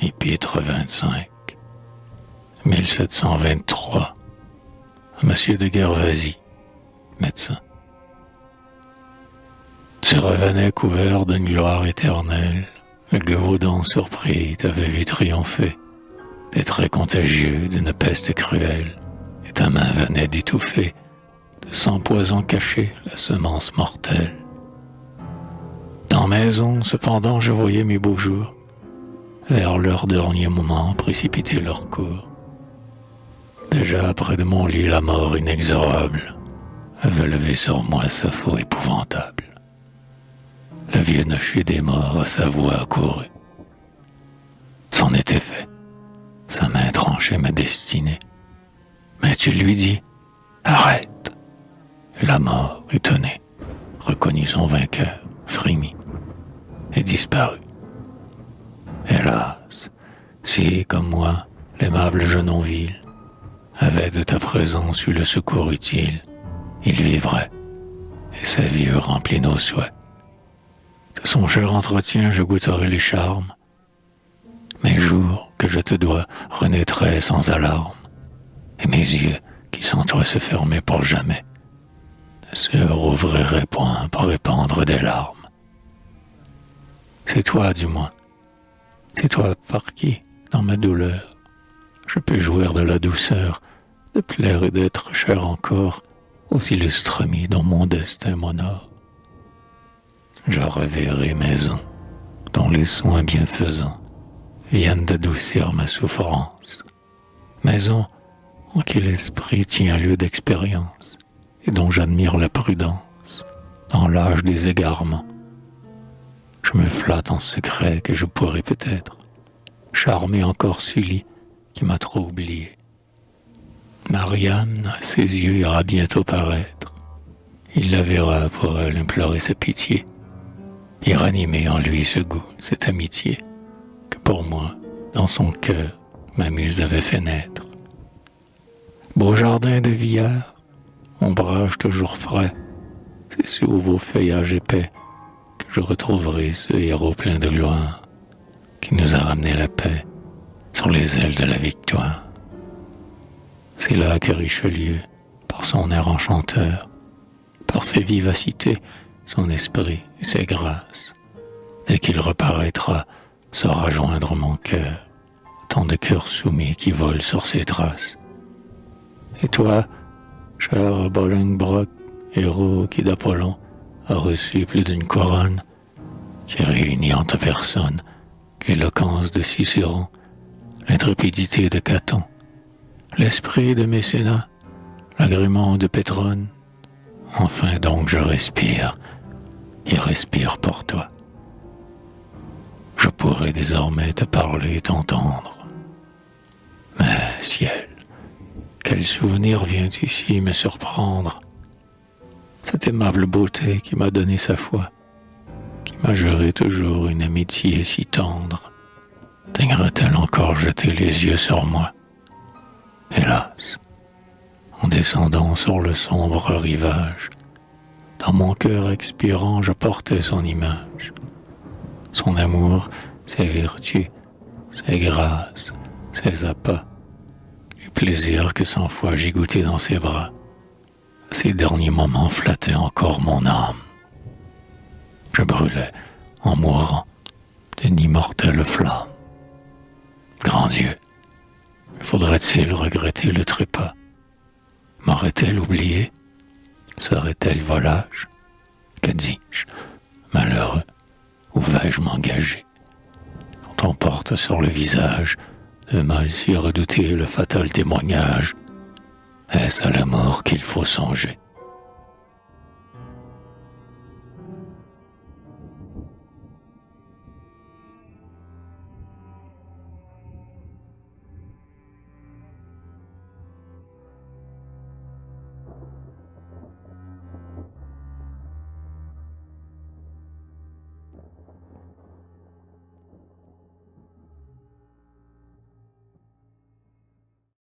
Épître 25, 1723, à Monsieur de Gervasy, médecin. Tu revenais couvert d'une gloire éternelle, le Gévaudan surpris t'avait vu triompher, des traits contagieux d'une peste cruelle, et ta main venait d'étouffer, de sans poison caché, la semence mortelle. Dans maison, cependant, je voyais mes beaux jours, vers leur dernier moment précipiter leur cours. Déjà près de mon lit, la mort inexorable avait levé sur moi sa fourre épouvantable. Le vieux nocher des morts à sa voix accourut. C'en était fait. Sa main tranchait ma destinée. Mais tu lui dis, arrête. La mort, étonnée, reconnut son vainqueur, frémit et disparut. Hélas, si, comme moi, l'aimable Genonville avait de ta présence eu le secours utile, il vivrait, et sa vie eût rempli nos souhaits. De son cher entretien, je goûterai les charmes. Mes jours que je te dois renaîtraient sans alarme, et mes yeux, qui sans toi se fermaient pour jamais, ne se rouvriraient point pour répandre des larmes. C'est toi, du moins. C'est toi par qui, dans ma douleur, je peux jouir de la douceur, de plaire et d'être cher encore aux illustres amis dont mon destin m'honore. Je reverrai maison, dont les soins bienfaisants viennent d'adoucir ma souffrance. Maison en qui l'esprit tient lieu d'expérience et dont j'admire la prudence dans l'âge des égarements. Je me flatte en secret que je pourrais peut-être charmer encore Sully qui m'a trop oublié. Marianne, à ses yeux, ira bientôt paraître. Il la verra pour elle implorer sa pitié et ranimer en lui ce goût, cette amitié que pour moi, dans son cœur, ma muse avait fait naître. Beau jardin de Villars, ombrage toujours frais, c'est sous vos feuillages épais que je retrouverai ce héros plein de gloire qui nous a ramené la paix sur les ailes de la victoire. C'est là que Richelieu, par son air enchanteur, par ses vivacités, son esprit et ses grâces, dès qu'il reparaîtra, saura joindre mon cœur, tant de cœurs soumis qui volent sur ses traces. Et toi, cher Bolingbroke, héros qui d'Apollon a reçu plus d'une couronne, qui réunit en ta personne l'éloquence de Cicéron, l'intrépidité de Caton, l'esprit de Mécénat, l'agrément de Pétrone. Enfin donc je respire, et respire pour toi. Je pourrais désormais te parler et t'entendre. Mais ciel, quel souvenir vient ici me surprendre. Cette aimable beauté qui m'a donné sa foi, qui m'a juré toujours une amitié si tendre, daignera-t-elle encore jeter les yeux sur moi? Hélas, en descendant sur le sombre rivage, dans mon cœur expirant, je portais son image, son amour, ses vertus, ses grâces, ses appas, le plaisir que 100 fois j'ai goûté dans ses bras. Ces derniers moments flattaient encore mon âme. Je brûlais, en mourant, d'une immortelle flamme. Grand Dieu, faudrait-il regretter le trépas? M'aurait-elle oublié? Serait-elle volage? Que dis-je, malheureux? Où vais-je m'engager? Quand on porte sur le visage de mal si redouté le fatal témoignage, est-ce à la mort qu'il faut songer?